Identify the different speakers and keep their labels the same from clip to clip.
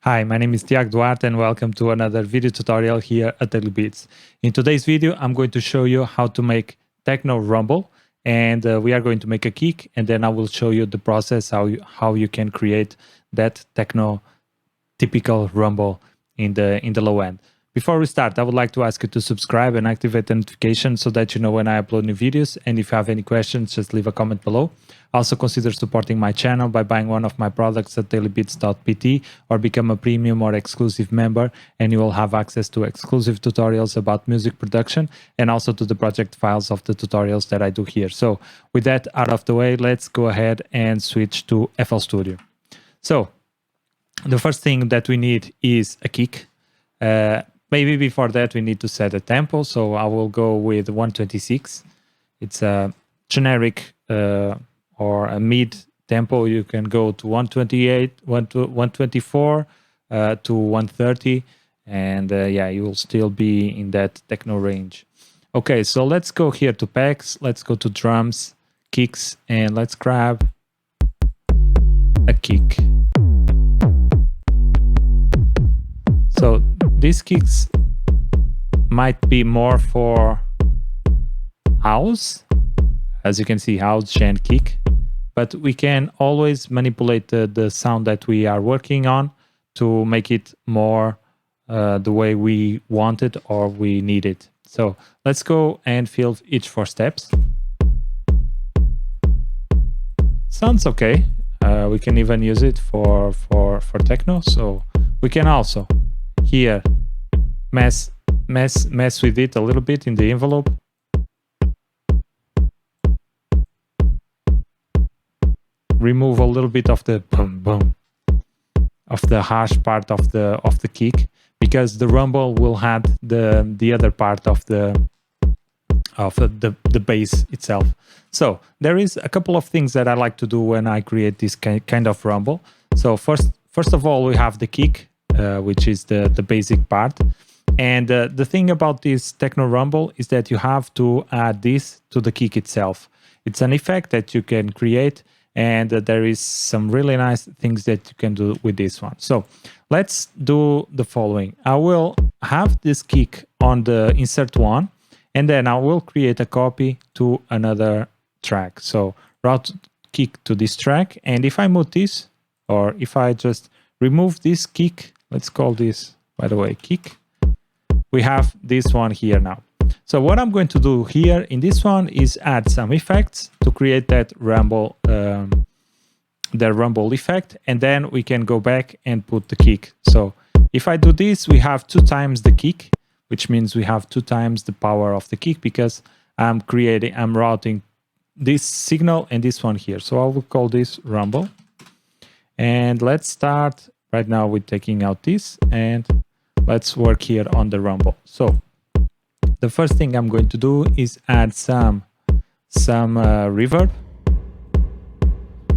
Speaker 1: Hi, my name is Tiago Duarte and welcome to another video tutorial here at Daily Beats. In today's video, I'm going to show you how to make Techno Rumble, and we are going to make a kick, and then I will show you the process, how you can create that techno typical rumble in the low end. Before we start, I would like to ask you to subscribe and activate the notification so that you know when I upload new videos. And if you have any questions, just leave a comment below. Also consider supporting my channel by buying one of my products at DailyBeats.pt or become a premium or exclusive member, and you will have access to exclusive tutorials about music production and also to the project files of the tutorials that I do here. So with that out of the way, let's go ahead and switch to FL Studio. So the first thing that we need is a kick. Maybe before that we need to set a tempo, so I will go with 126. It's a generic or a mid tempo. You can go to 128, 124 to 130, and yeah, you will still be in that techno range. Okay, so let's go here to packs, let's go to drums, kicks, and let's grab a kick. So these kicks might be more for house, as you can see, house, gen, kick, but we can always manipulate the sound that we are working on to make it more the way we want it or we need it. So let's go and feel each 4 steps. Sounds okay. We can even use it for techno, so we can also here mess with it a little bit in the envelope. Remove a little bit of the boom boom of the harsh part of the kick, because the rumble will have the other part of the bass itself. So there is a couple of things that I like to do when I create this kind of rumble. So first of all, we have the kick, which is the basic part. And the thing about this Techno Rumble is that you have to add this to the kick itself. It's an effect that you can create, and there is some really nice things that you can do with this one. So let's do the following. I will have this kick on the insert 1, and then I will create a copy to another track. So route kick to this track, and if I move this, or if I just remove this kick, let's call this, by the way, kick, we have this one here now. So what I'm going to do here in this one is add some effects to create that rumble, the rumble effect, and then we can go back and put the kick. So if I do this, we have 2 times the kick, which means we have 2 times the power of the kick, because I'm routing this signal and this one here. So I will call this rumble, and let's start right now with taking out this, and let's work here on the rumble. So the first thing I'm going to do is add some reverb,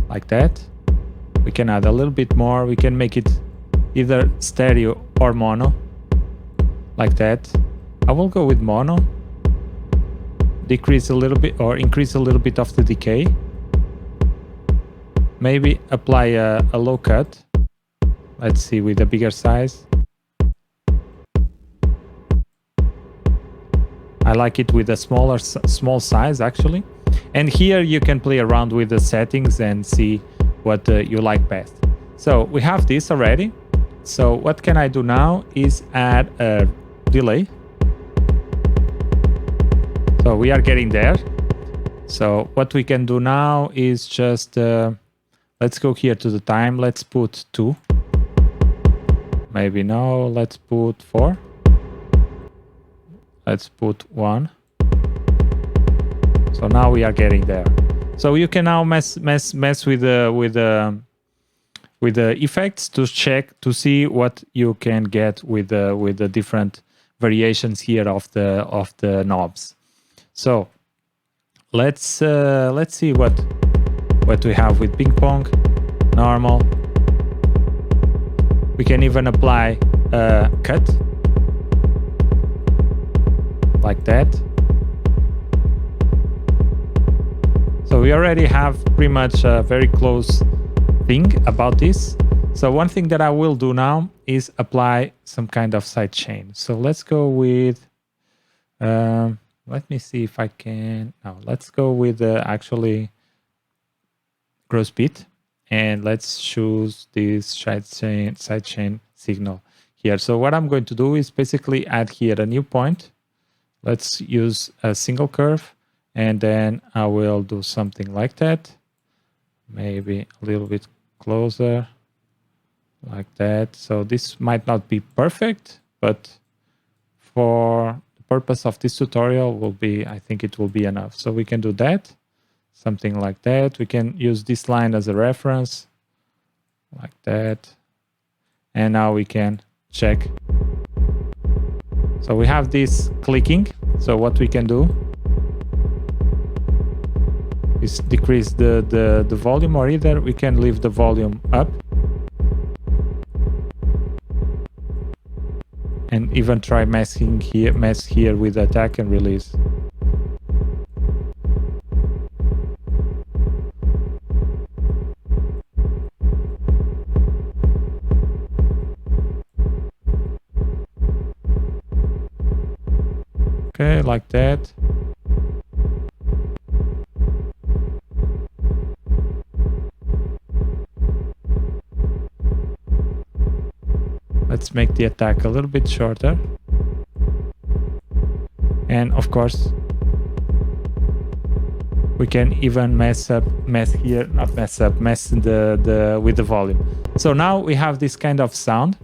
Speaker 1: like that. We can add a little bit more. We can make it either stereo or mono, like that. I will go with mono, decrease a little bit or increase a little bit of the decay. Maybe apply a low cut. Let's see, with a bigger size. I like it with a small size actually. And here you can play around with the settings and see what you like best. So we have this already. So what can I do now is add a delay. So we are getting there. So what we can do now is just, let's go here to the time. Let's put 2. Maybe no, let's put 4. Let's put 1. So now we are getting there. So you can now mess with the effects to check to see what you can get with the different variations here of the knobs. So let's see what we have with ping pong, normal. We can even apply a cut, like that. So we already have pretty much a very close thing about this. So one thing that I will do now is apply some kind of sidechain. So let's go with, let me see if I can, no, let's go with actually gross beat, and let's choose this sidechain signal here. So what I'm going to do is basically add here a new point. Let's use a single curve, and then I will do something like that. Maybe a little bit closer, like that. So this might not be perfect, but for the purpose of this tutorial will be, I think it will be enough. So we can do that, something like that. We can use this line as a reference, like that. And now we can check. So we have this clicking. So what we can do is decrease the volume, or either we can leave the volume up and even try mess here with attack and release. Okay, like that. Let's make the attack a little bit shorter. And of course, we can even mess with the volume. So now we have this kind of sound,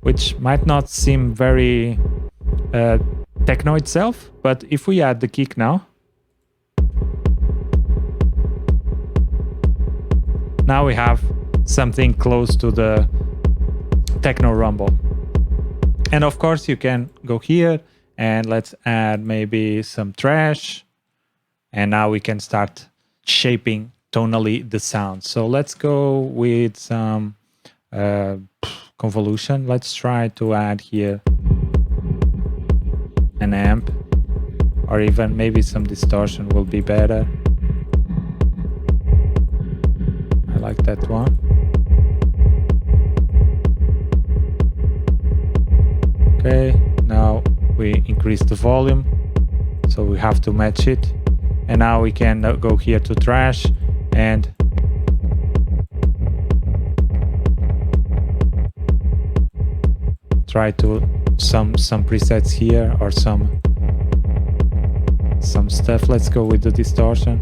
Speaker 1: which might not seem very techno itself, but if we add the kick now we have something close to the Techno Rumble. And of course you can go here and let's add maybe some trash, and now we can start shaping tonally the sound. So let's go with some convolution. Let's try to add here an amp, or even maybe some distortion will be better. I like that one. Okay, now we increase the volume, so we have to match it. And now we can go here to trash and try to some presets here, or some stuff. Let's go with the distortion.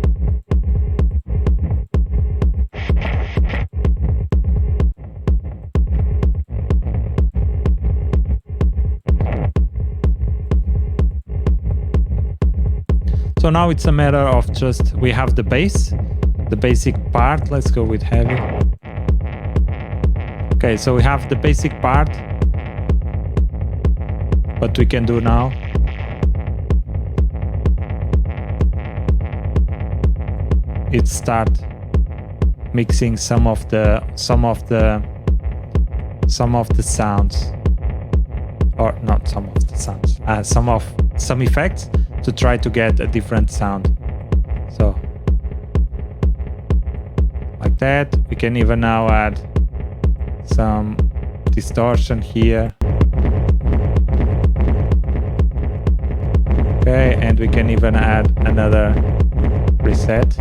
Speaker 1: So now it's a matter of just, we have the bass, the basic part. Let's go with heavy. Okay, so we have the basic part. What we can do now is start mixing some of the sounds, or not some of the sounds, some effects, to try to get a different sound. So like that. We can even now add some distortion here. Okay, and we can even add another preset.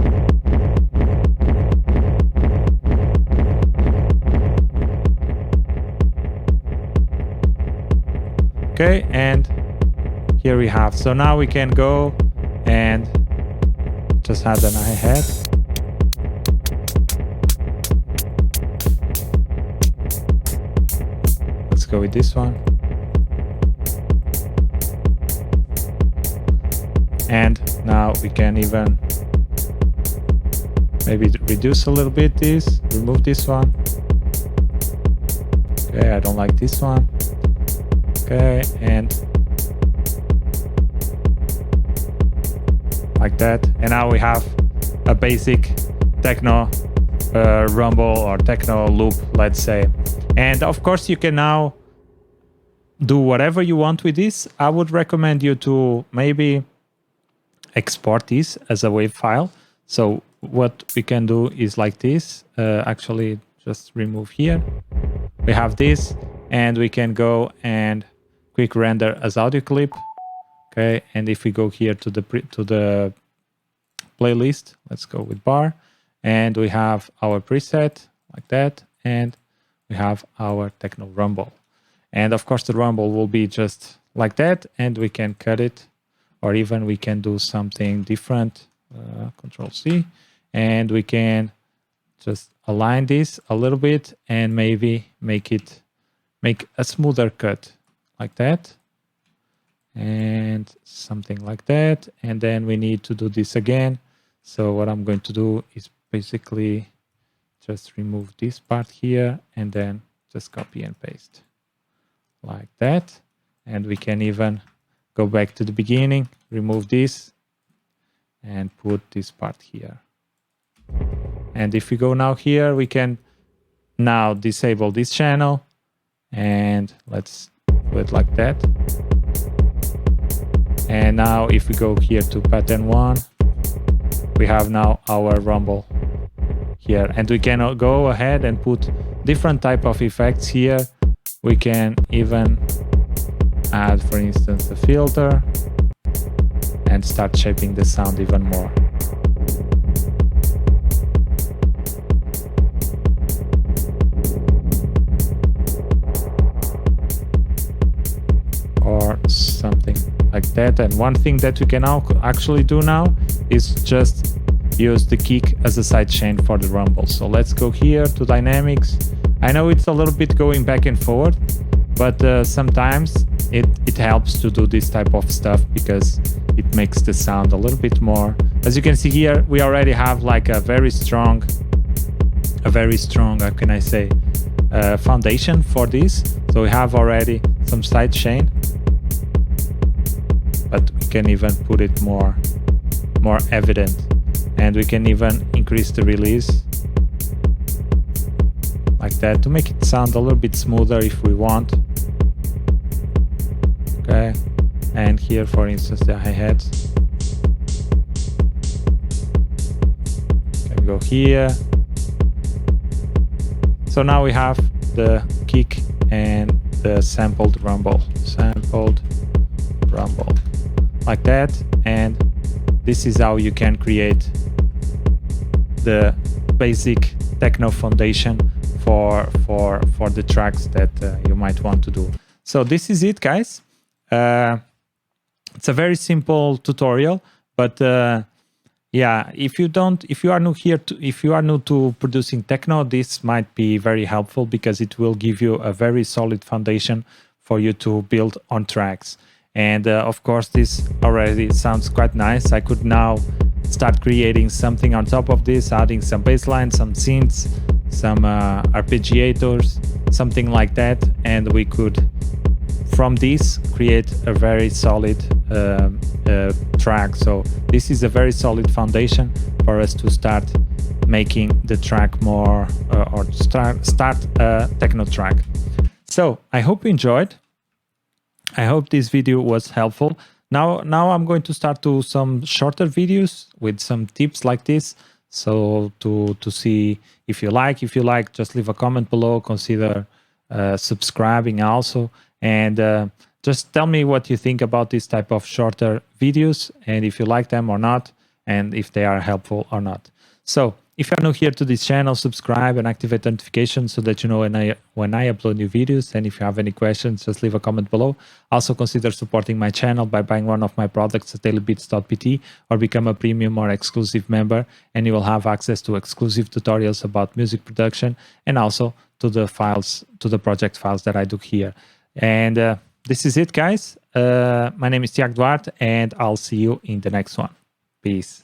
Speaker 1: Okay, and here we have. So now we can go and just add an hi-hat. Let's go with this one. And now we can even maybe reduce a little bit this, remove this one. Okay, I don't like this one. Okay, and like that. And now we have a basic techno rumble or techno loop, let's say. And of course you can now do whatever you want with this. I would recommend you to maybe export this as a WAV file. So what we can do is like this. Actually, just remove here. we have this, and we can go and quick render as audio clip. Okay, and if we go here to the playlist, let's go with bar, and we have our preset like that, and we have our Techno Rumble. And of course the rumble will be just like that, and we can cut it, or even we can do something different. Control C, and we can just align this a little bit and maybe make a smoother cut like that, and something like that. And then we need to do this again. So what I'm going to do is basically just remove this part here and then just copy and paste like that. And we can even go back to the beginning, remove this, and put this part here. And if we go now here, we can now disable this channel, and let's do it like that. And now if we go here to pattern 1, we have now our rumble here, and we can go ahead and put different type of effects here. We can even add, for instance, a filter and start shaping the sound even more. Or something like that. And one thing that we can now actually do now is just use the kick as a sidechain for the rumble. So let's go here to dynamics. I know it's a little bit going back and forth, but sometimes it helps to do this type of stuff because it makes the sound a little bit more. As you can see here, we already have like a very strong, how can I say, foundation for this. So we have already some sidechain, but we can even put it more evident, and we can even increase the release like that to make it sound a little bit smoother if we want. Okay, and here, for instance, the hi-hats. Can go here. So now we have the kick and the sampled rumble, like that. And this is how you can create the basic techno foundation for the tracks that you might want to do. So this is it, guys. It's a very simple tutorial, but yeah, if you are new to producing techno, this might be very helpful because it will give you a very solid foundation for you to build on tracks. And of course, this already sounds quite nice. I could now start creating something on top of this, adding some bass lines, some synths, some arpeggiators, something like that, and we could from this create a very solid track. So this is a very solid foundation for us to start making the track more or start a techno track. So I hope you enjoyed. I hope this video was helpful. Now I'm going to start to some shorter videos with some tips like this. So to see if you like, just leave a comment below, consider subscribing also, and just tell me what you think about this type of shorter videos, and if you like them or not, and if they are helpful or not. So if you're new here to this channel, subscribe and activate notifications so that you know when I upload new videos. And if you have any questions, just leave a comment below. Also consider supporting my channel by buying one of my products at DailyBeatsVI or become a premium or exclusive member, and you will have access to exclusive tutorials about music production and also to the files, to the project files that I do here. And this is it, guys. My name is Tiago Duarte, and I'll see you in the next one. Peace.